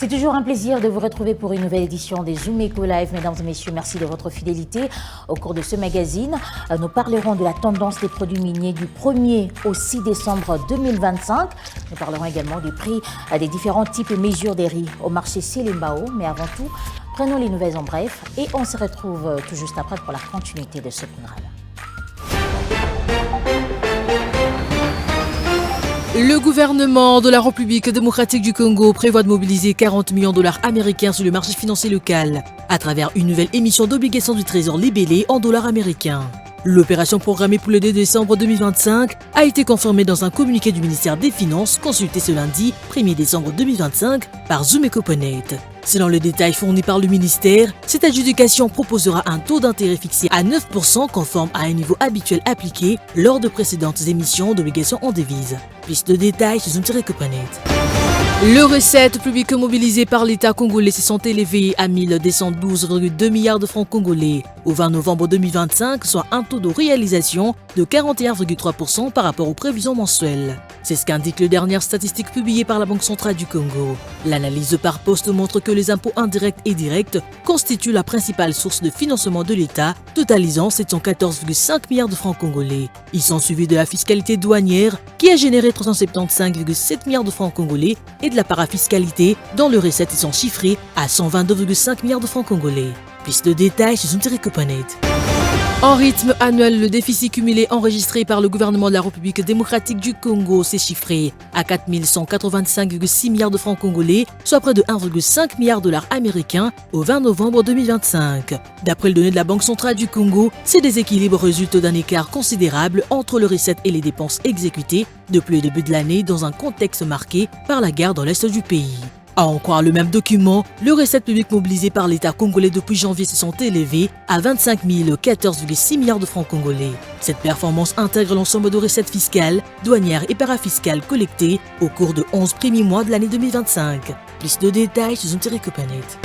C'est toujours un plaisir de vous retrouver pour une nouvelle édition des Zoom Eco Live. Mesdames et messieurs, merci de votre fidélité. Au cours de ce magazine, nous parlerons de la tendance des produits miniers du 1er au 6 décembre 2025. Nous parlerons également du prix des différents types et mesures des riz au marché Selimbao. Mais avant tout, prenons les nouvelles en bref et on se retrouve tout juste après pour la continuité de ce programme. Le gouvernement de la République démocratique du Congo prévoit de mobiliser 40 millions de dollars américains sur le marché financier local à travers une nouvelle émission d'obligations du Trésor libellée en dollars américains. L'opération programmée pour le 2 décembre 2025 a été confirmée dans un communiqué du ministère des Finances consulté ce lundi 1er décembre 2025 par Zoom-Eco.net. Selon le détail fourni par le ministère, cette adjudication proposera un taux d'intérêt fixé à 9% conforme à un niveau habituel appliqué lors de précédentes émissions d'obligations en devises. Plus de détails sur Zoom-Eco.net. Les recettes publiques mobilisées par l'État congolais se sont élevées à 1212,2 milliards de francs congolais au 20 novembre 2025, soit un taux de réalisation de 41,3% par rapport aux prévisions mensuelles. C'est ce qu'indique les dernières statistiques publiées par la Banque centrale du Congo. L'analyse par poste montre que les impôts indirects et directs constituent la principale source de financement de l'État, totalisant 714,5 milliards de francs congolais. Ils sont suivis de la fiscalité douanière qui a généré 375,7 milliards de francs congolais et de la parafiscalité dont les recettes sont chiffrées à 122,5 milliards de francs congolais. Plus de détails sur Zoom-Eco.net. En rythme annuel, le déficit cumulé enregistré par le gouvernement de la République démocratique du Congo s'est chiffré à 4 185,6 milliards de francs congolais, soit près de 1,5 milliard de dollars américains au 20 novembre 2025. D'après le données de la Banque centrale du Congo, ces déséquilibres résultent d'un écart considérable entre les recettes et les dépenses exécutées depuis le début de l'année dans un contexte marqué par la guerre dans l'est du pays. À en croire le même document, les recettes publiques mobilisées par l'État congolais depuis janvier se sont élevées à 25 014,6 milliards de francs congolais. Cette performance intègre l'ensemble de recettes fiscales, douanières et parafiscales collectées au cours de 11 premiers mois de l'année 2025. Plus de détails sur Zoom-Eco.net.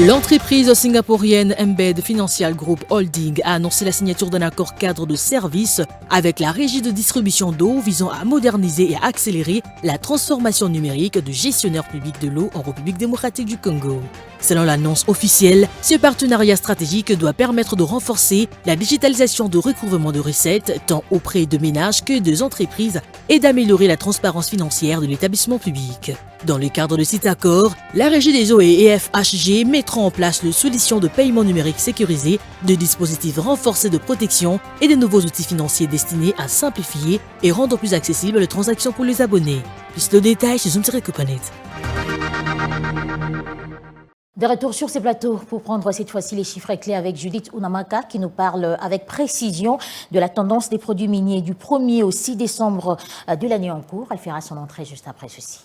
L'entreprise singapourienne Embed Financial Group Holding a annoncé la signature d'un accord cadre de service avec la régie de distribution d'eau visant à moderniser et à accélérer la transformation numérique de gestionnaires publics de l'eau en République démocratique du Congo. Selon l'annonce officielle, ce partenariat stratégique doit permettre de renforcer la digitalisation de recouvrement de recettes tant auprès de ménages que des entreprises et d'améliorer la transparence financière de l'établissement public. Dans le cadre de cet accord, la Régie des eaux et EFHG mettront en place une solution de paiement numérique sécurisé, de dispositifs renforcés de protection et de nouveaux outils financiers destinés à simplifier et rendre plus accessibles les transactions pour les abonnés. Plus de détails sur Zoom-Eco.net. De retour sur ces plateaux pour prendre cette fois-ci les chiffres clés avec Judith Unamaka qui nous parle avec précision de la tendance des produits miniers du 1er au 6 décembre de l'année en cours. Elle fera son entrée juste après ceci.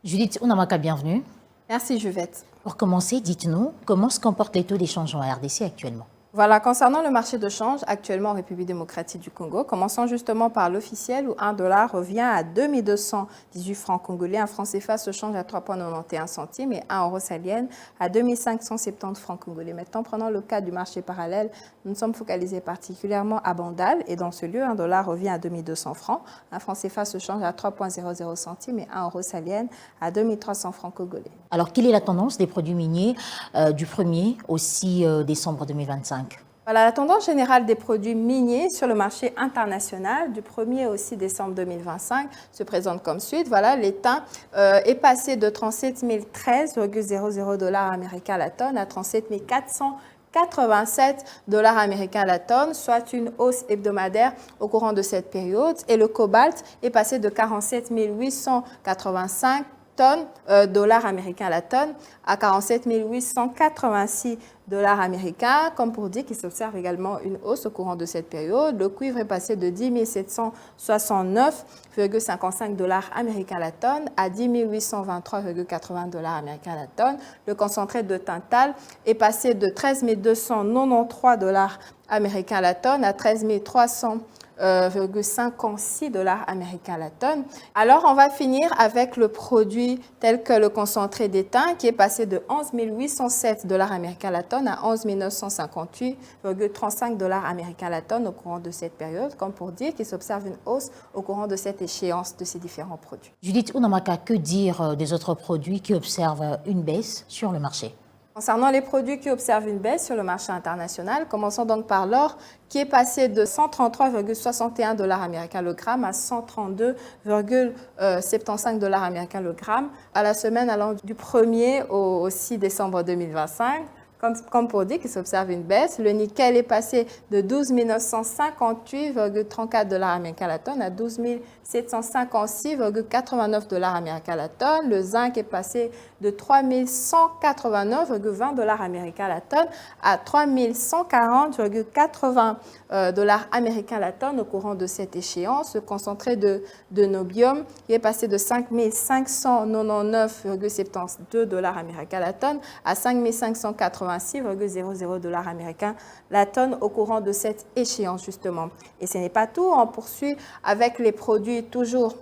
Judith Unamaka, bienvenue. Merci Juvette. Pour commencer, dites-nous comment se comportent les taux d'échange en RDC actuellement? Voilà, concernant le marché de change actuellement en République démocratique du Congo, commençons justement par l'officiel où 1 dollar revient à 2218 francs congolais. Un franc CFA se change à 3,91 centimes et 1 euro salienne à 2570 francs congolais. Maintenant, prenons le cas du marché parallèle. Nous sommes focalisés particulièrement à Bandal et dans ce lieu, 1 dollar revient à 2200 francs. Un franc CFA se change à 3,00 centimes et 1 euro salienne à 2300 francs congolais. Alors, quelle est la tendance des produits miniers du 1er au 6 décembre 2025? Voilà, la tendance générale des produits miniers sur le marché international du 1er au 6 décembre 2025 se présente comme suit. Voilà, l'étain est passé de 37 013,00 dollars américains à la tonne à 37 487 dollars américains à la tonne, soit une hausse hebdomadaire au courant de cette période. Et le cobalt est passé de 47 885 dollars américains à la tonne à 47 886 dollars américains, comme pour dire qu'il s'observe également une hausse au courant de cette période. Le cuivre est passé de 10 769,55 dollars américains à la tonne à 10 823,80 dollars américains à la tonne. Le concentré de Tintal est passé de 13 293 dollars américains à la tonne à 13 300 $11,56 américains la tonne. Alors, on va finir avec le produit tel que le concentré d'étain qui est passé de $11,807 américains la tonne à $11,958,35 américains la tonne au courant de cette période, comme pour dire qu'il s'observe une hausse au courant de cette échéance de ces différents produits. Judith Ounamaka, que dire des autres produits qui observent une baisse sur le marché? Concernant les produits qui observent une baisse sur le marché international, commençons donc par l'or qui est passé de $133,61 américains le gramme à $132,75 américains le gramme à la semaine allant du 1er au 6 décembre 2025. Comme pour dire qu'il s'observe une baisse, le nickel est passé de $12,958,34 américains la tonne à $12,756,89 américains la tonne. Le zinc est passé de $3,189,20 américains la tonne à $3,140,80 américains la tonne au courant de cette échéance. Le concentré de nobium est passé de $5,599,72 américains la tonne à $5,586,00 américains la tonne au courant de cette échéance justement. Et ce n'est pas tout, on poursuit avec les produits toujours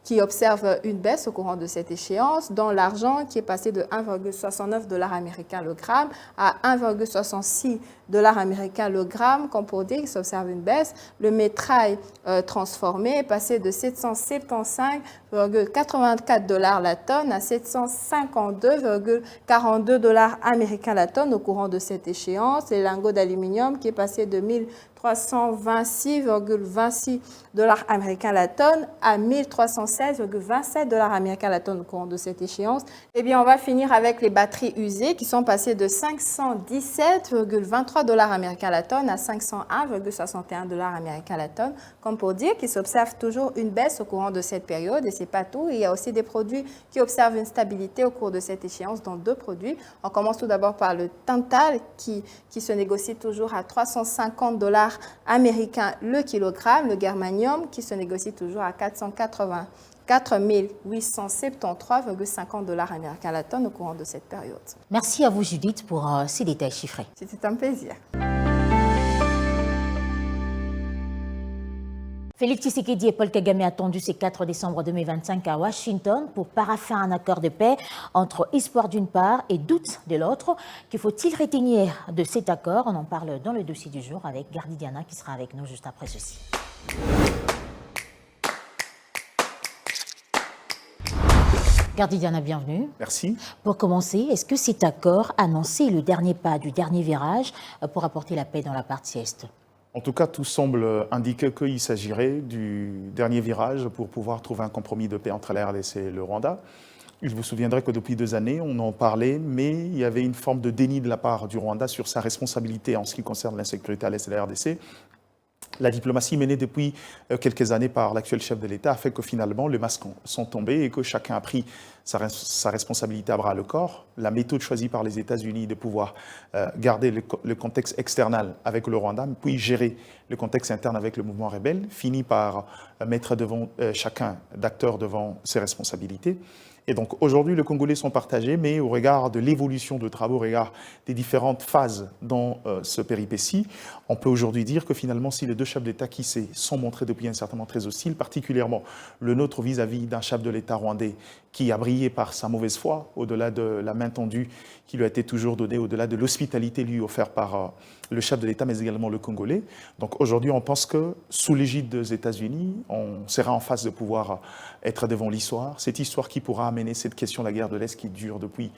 qui observent une baisse au courant de cette échéance, dont l'argent qui est passé de $1,69 américain le gramme à $1,66 américain le gramme, comme pour dire qu'il s'observe une baisse. Le métrail transformé est passé de $775,84 la tonne à $752,42 américains la tonne au courant de cette échéance. Les lingots d'aluminium qui est passé de $1,326,26 américains la tonne à $1,316,27 américains la tonne au courant de cette échéance. Eh bien, on va finir avec les batteries usées qui sont passées de $517,23 américains la tonne à $501,61 américains la tonne, comme pour dire qu'il s'observe toujours une baisse au courant de cette période. Et ce n'est pas tout, il y a aussi des produits qui observent une stabilité au cours de cette échéance dans deux produits. On commence tout d'abord par le tantal qui se négocie toujours à $350 américains le kilogramme, le germanium qui se négocie toujours à $484 873,50 américains la tonne au courant de cette période. Merci à vous Judith pour ces détails chiffrés. C'était un plaisir. Félix Tshisekedi et Paul Kagame attendus ce 4 décembre 2025 à Washington pour paraffer un accord de paix entre espoir d'une part et doute de l'autre. Que faut-il retenir de cet accord? On en parle dans le dossier du jour avec Gardi Diana qui sera avec nous juste après ceci. Gardi Diana, bienvenue. Merci. Pour commencer, est-ce que cet accord annonçait le dernier pas du dernier virage pour apporter la paix dans la partie Est? En tout cas, tout semble indiquer qu'il s'agirait du dernier virage pour pouvoir trouver un compromis de paix entre la RDC et le Rwanda. Il vous souviendrez que depuis 2 années, on en parlait, mais il y avait une forme de déni de la part du Rwanda sur sa responsabilité en ce qui concerne l'insécurité à l'Est de la RDC. La diplomatie menée depuis quelques années par l'actuel chef de l'État a fait que finalement les masques sont tombés et que chacun a pris sa responsabilité à bras le corps. La méthode choisie par les États-Unis de pouvoir garder le contexte external avec le Rwanda, puis gérer le contexte interne avec le mouvement rebelle, finit par mettre devant chacun d'acteurs devant ses responsabilités. Et donc aujourd'hui, les Congolais sont partagés, mais au regard de l'évolution de travaux, au regard des différentes phases dans ce péripétie, on peut aujourd'hui dire que finalement, si les deux chefs d'État qui se sont montrés depuis un certain temps très hostiles, particulièrement le nôtre vis-à-vis d'un chef de l'État rwandais qui a brillé par sa mauvaise foi, au-delà de la main tendue qui lui a été toujours donnée, au-delà de l'hospitalité lui offerte par le chef de l'État, mais également le Congolais. Donc aujourd'hui, on pense que sous l'égide des États-Unis, on sera en phase de pouvoir être devant l'histoire, cette histoire qui pourra amener cette question de la guerre de l'Est qui dure depuis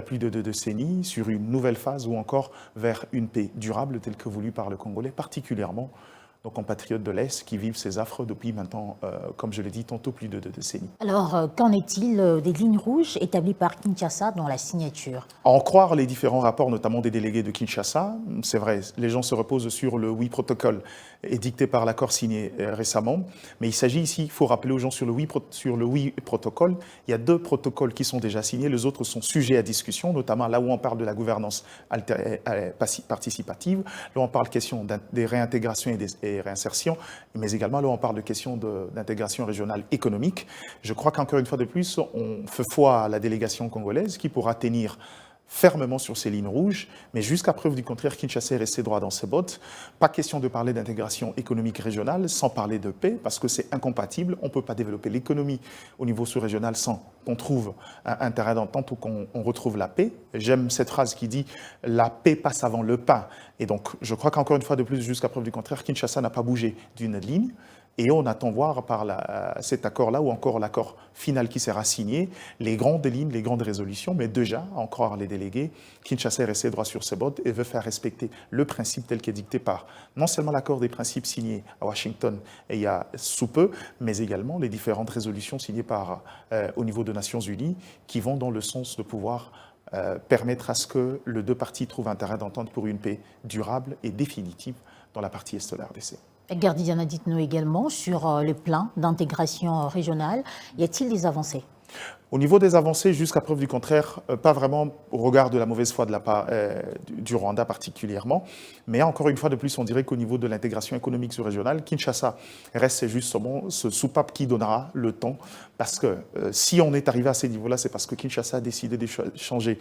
plus de 2 décennies sur une nouvelle phase ou encore vers une paix durable telle que voulue par le Congolais, particulièrement nos compatriotes de l'Est qui vivent ces affres depuis maintenant, comme je l'ai dit tantôt, plus de 2 décennies. Alors, qu'en est-il des lignes rouges établies par Kinshasa dans la signature? À en croire les différents rapports, notamment des délégués de Kinshasa, c'est vrai, les gens se reposent sur le oui protocole édicté par l'accord signé récemment, mais il s'agit ici, il faut rappeler aux gens sur le oui protocole, il y a 2 protocoles qui sont déjà signés, les autres sont sujets à discussion, notamment là où on parle de la gouvernance participative, là où on parle question des réintégrations et réinsertion, mais également là où on parle de questions d'intégration régionale économique. Je crois qu'encore une fois de plus, on fait foi à la délégation congolaise qui pourra tenir fermement sur ces lignes rouges, mais jusqu'à preuve du contraire, Kinshasa est resté droit dans ses bottes. Pas question de parler d'intégration économique régionale sans parler de paix, parce que c'est incompatible. On ne peut pas développer l'économie au niveau sous-régional sans qu'on trouve un terrain d'entente ou qu'on retrouve la paix. J'aime cette phrase qui dit « la paix passe avant le pain ». Et donc, je crois qu'encore une fois de plus, jusqu'à preuve du contraire, Kinshasa n'a pas bougé d'une ligne. Et on attend voir par cet accord-là ou encore l'accord final qui sera signé, les grandes lignes, les grandes résolutions. Mais déjà, encore les délégués, Kinshasa est resté droit sur ses bottes et veut faire respecter le principe tel qu'est dicté par non seulement l'accord des principes signé à Washington il y a sous peu, mais également les différentes résolutions signées au niveau des Nations Unies qui vont dans le sens de pouvoir permettre à ce que les deux parties trouvent un terrain d'entente pour une paix durable et définitive dans la partie est de la RDC. Edgar Didiana, dites-nous également sur le plan d'intégration régionale, y a-t-il des avancées? Au niveau des avancées, jusqu'à preuve du contraire, pas vraiment au regard de la mauvaise foi de la part du Rwanda particulièrement, mais encore une fois de plus, on dirait qu'au niveau de l'intégration économique sous-régionale, Kinshasa reste justement ce soupape qui donnera le temps, parce que si on est arrivé à ces niveaux-là, c'est parce que Kinshasa a décidé de changer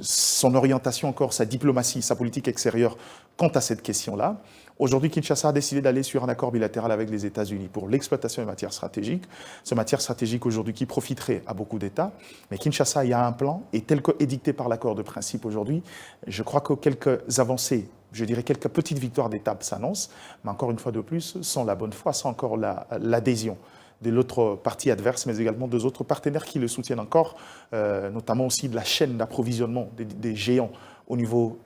son orientation encore, sa diplomatie, sa politique extérieure quant à cette question-là. Aujourd'hui, Kinshasa a décidé d'aller sur un accord bilatéral avec les États-Unis pour l'exploitation des matières stratégiques. Ces matières stratégiques aujourd'hui qui profiteraient à beaucoup d'États. Mais Kinshasa, il y a un plan et tel qu'édicté par l'accord de principe aujourd'hui, je crois que quelques avancées, je dirais quelques petites victoires d'étape s'annoncent, mais encore une fois de plus, sans la bonne foi, sans encore l'adhésion de l'autre partie adverse, mais également deux autres partenaires qui le soutiennent encore, notamment aussi de la chaîne d'approvisionnement des géants au niveau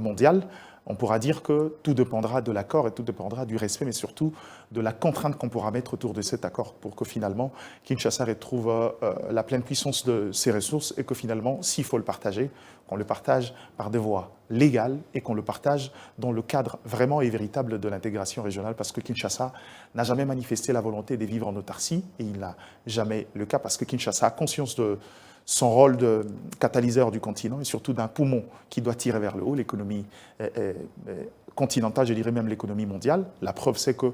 mondial. On pourra dire que tout dépendra de l'accord et tout dépendra du respect, mais surtout de la contrainte qu'on pourra mettre autour de cet accord pour que finalement Kinshasa retrouve la pleine puissance de ses ressources et que finalement, s'il faut le partager, qu'on le partage par des voies légales et qu'on le partage dans le cadre vraiment et véritable de l'intégration régionale, parce que Kinshasa n'a jamais manifesté la volonté de vivre en autarcie et il n'a jamais le cas parce que Kinshasa a conscience de son rôle de catalyseur du continent et surtout d'un poumon qui doit tirer vers le haut, l'économie continentale, je dirais même l'économie mondiale. La preuve, c'est que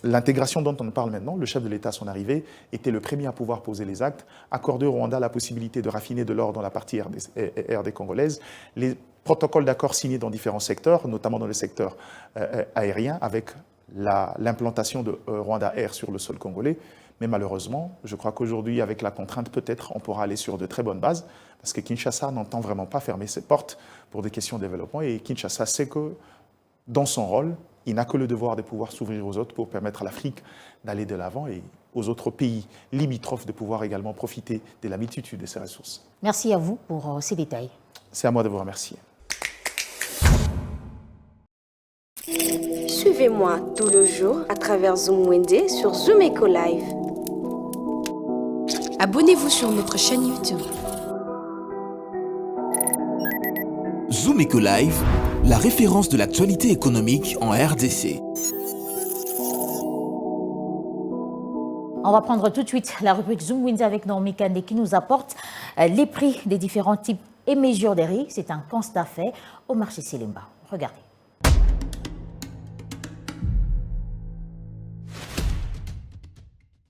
l'intégration dont on parle maintenant, le chef de l'État à son arrivée était le premier à pouvoir poser les actes, accorder au Rwanda la possibilité de raffiner de l'or dans la partie RD congolaise, les protocoles d'accord signés dans différents secteurs, notamment dans le secteur aérien, avec l'implantation de Rwanda Air sur le sol congolais. Mais malheureusement, je crois qu'aujourd'hui, avec la contrainte, peut-être, on pourra aller sur de très bonnes bases, parce que Kinshasa n'entend vraiment pas fermer ses portes pour des questions de développement. Et Kinshasa sait que, dans son rôle, il n'a que le devoir de pouvoir s'ouvrir aux autres pour permettre à l'Afrique d'aller de l'avant et aux autres pays limitrophes de pouvoir également profiter de la multitude de ses ressources. Merci à vous pour ces détails. C'est à moi de vous remercier. Suivez-moi tout le jour à travers Zoom Wednesday sur Zoom Eco Live. Abonnez-vous sur notre chaîne YouTube. Zoom Eco Live, la référence de l'actualité économique en RDC. On va prendre tout de suite la rubrique Zoom Wednesday avec Naomi Kandé qui nous apporte les prix des différents types et mesures des riz. C'est un constat fait au marché Selemba. Regardez.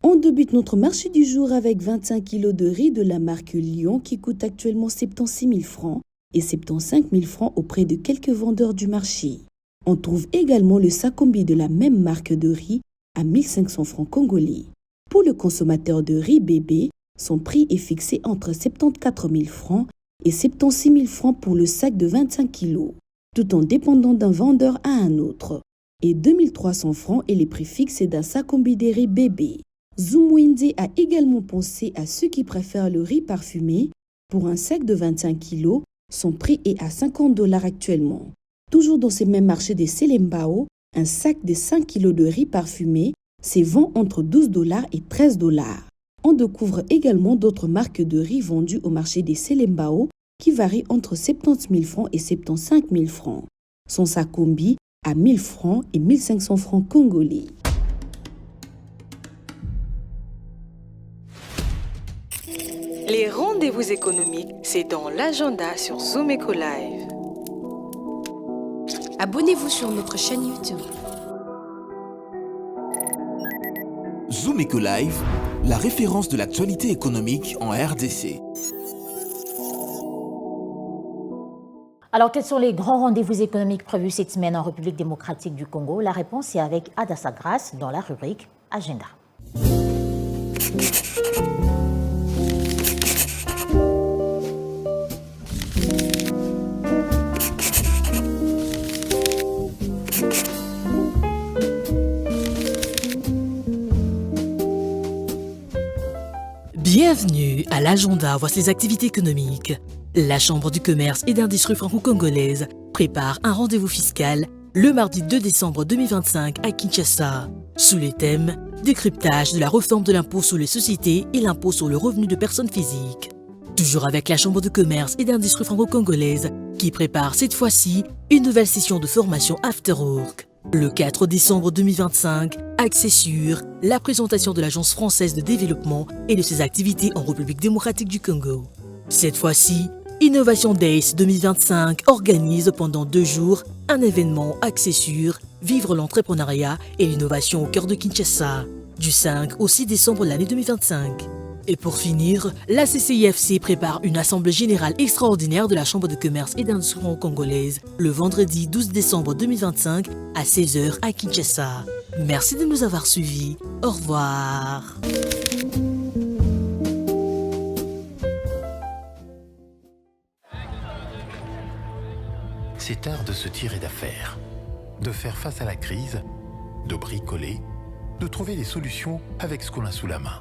On débute notre marché du jour avec 25 kg de riz de la marque Lyon qui coûte actuellement 76 000 francs et 75 000 francs auprès de quelques vendeurs du marché. On trouve également le Sakombi de la même marque de riz à 1500 francs congolais. Pour le consommateur de riz bébé, son prix est fixé entre 74 000 francs et 76 000 francs pour le sac de 25 kg, tout en dépendant d'un vendeur à un autre. Et 2300 francs est le prix fixé d'un Sakombi de riz bébé. Zoom Wednesday a également pensé à ceux qui préfèrent le riz parfumé. Pour un sac de 25 kg, son prix est à $50 actuellement. Toujours dans ces mêmes marchés des Selembao, un sac de 5 kg de riz parfumé se vend entre $12 et $13. On découvre également d'autres marques de riz vendues au marché des Selembao qui varient entre 70 000 francs et 75 000 francs. Son Sakombi à 1 000 francs et 1 500 francs congolais. Les rendez-vous économiques, c'est dans l'agenda sur Zoom Eco Live. Abonnez-vous sur notre chaîne YouTube. Zoom Eco Live, la référence de l'actualité économique en RDC. Alors, quels sont les grands rendez-vous économiques prévus cette semaine en République démocratique du Congo? La réponse est avec Adassa Grace dans la rubrique Agenda. Bienvenue à l'agenda, voici les activités économiques. La Chambre du commerce et d'industrie franco-congolaise prépare un rendez-vous fiscal le mardi 2 décembre 2025 à Kinshasa, sous les thèmes décryptage de la réforme de l'impôt sur les sociétés et l'impôt sur le revenu de personnes physiques. Toujours avec la Chambre de commerce et d'industrie franco-congolaise qui prépare cette fois-ci une nouvelle session de formation After Work. Le 4 décembre 2025, axé sur la présentation de l'Agence française de développement et de ses activités en République démocratique du Congo. Cette fois-ci, Innovation Days 2025 organise pendant 2 jours un événement axé sur vivre l'entrepreneuriat et l'innovation au cœur de Kinshasa, du 5 au 6 décembre de l'année 2025. Et pour finir, la CCIFC prépare une assemblée générale extraordinaire de la Chambre de commerce et d'industrie congolaise le vendredi 12 décembre 2025 à 16h à Kinshasa. Merci de nous avoir suivis. Au revoir. C'est art de se tirer d'affaire, de faire face à la crise, de bricoler, de trouver des solutions avec ce qu'on a sous la main.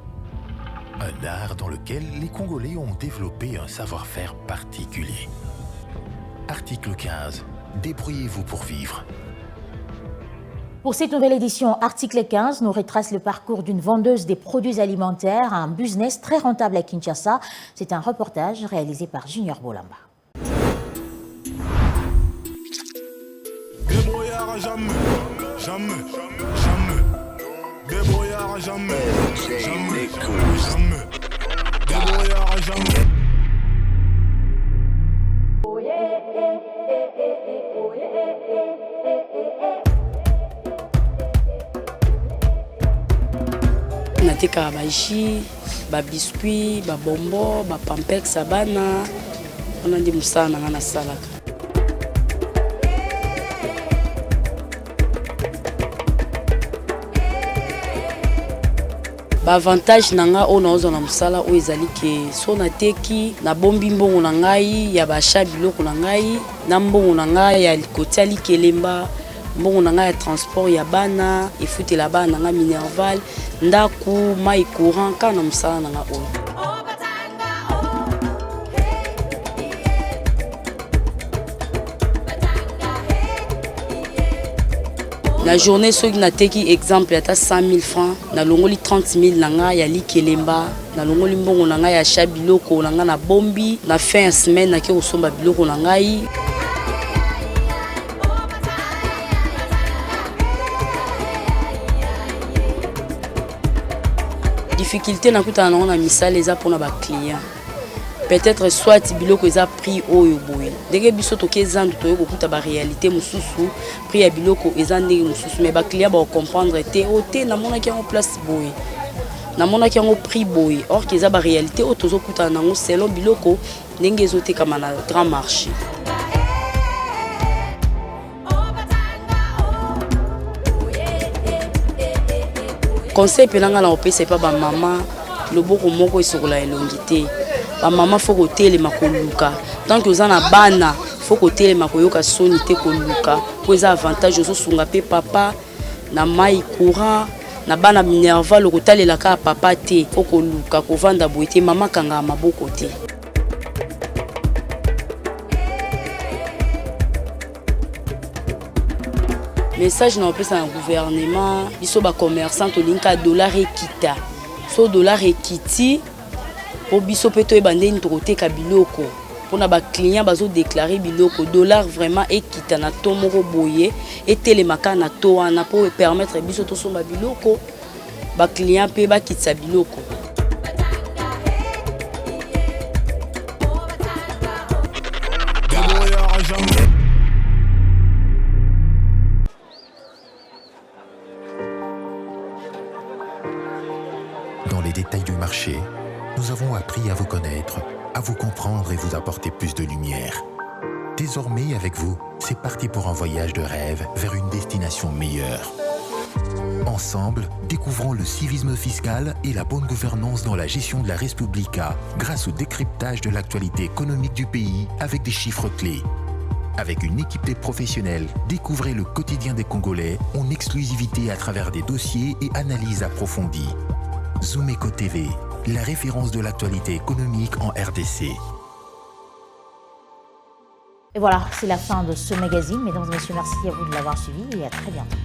Un art dans lequel les Congolais ont développé un savoir-faire particulier. Article 15. Débrouillez-vous pour vivre. Pour cette nouvelle édition, Article 15 nous retrace le parcours d'une vendeuse des produits alimentaires à un business très rentable à Kinshasa. C'est un reportage réalisé par Junior Bolamba. Débrouillard jamais, jamais, jamais. Débrouillard jamais, jamais, jamais. Débrouillard jamais. Natekaka ba jus, ba biscuit, ba bonbon, ba pampex ya bana. Wana ndi mosala na nga nasalaka. Avantage nanga o na ozo na musala o ezali ke so na teki na bombi mbongo na ngai ya basha biloko na ngai na mbongo na ngai ya kotia likelemba mbongo na ngai ya transport ya bana efutela bana nga minerval ndaku mai courant kana musala nanga o. La journée, ceux qui n'ont exemple, il y a 100 000 francs. Na longoli 30 000 nanga ya likelemba. Na longoli mbongo nanga ya shabiloko nanga na bombi. Na fin de semaine, na ki osomba biloko nangai. Difficulté na kuta na misala eza pona ba client. Peut-être soit biloko eza prix oyo boye. Ndenge biso toke zandu toyo kokuta ba réalité mususu prix ya biloko eza ndenge mususu mais ba client ba comprendre te ote na mona ki en place boye. Na mona ki en prix boye. Or que eza ba réalité o tozo kuta nango selon biloko ndenge ezote kama na grand marché. Conseil pelanga na opesa pa ba maman loboko moko esokola elongité. Ba maman faut côté les makoluka tant que na bana faut côté les makoyoka soni te koluka pour les avantages zo sunga pe papa na mai courant na bana minerval le kotale la ka papa te faut koluka ko vanda boité maman kanga maboko te. Message na opesa na gouvernement biso ba commerçant to linka dollar ekita so dollar ekiti pour biso peto e bandeni to koteka biloko pona ba client bazo déclarer biloko dollar vraiment ekita na to moko boye et telemaka na to wana pour permettre biso to somba biloko ba client pe ba kitsa biloko. Dans les détails du marché, nous avons appris à vous connaître, à vous comprendre et vous apporter plus de lumière. Désormais, avec vous, c'est parti pour un voyage de rêve vers une destination meilleure. Ensemble, découvrons le civisme fiscal et la bonne gouvernance dans la gestion de la Res Publica grâce au décryptage de l'actualité économique du pays avec des chiffres clés. Avec une équipe de professionnels, découvrez le quotidien des Congolais en exclusivité à travers des dossiers et analyses approfondies. Zoomeco TV, la référence de l'actualité économique en RDC. Et voilà, c'est la fin de ce magazine. Mesdames et messieurs, merci à vous de l'avoir suivi et à très bientôt.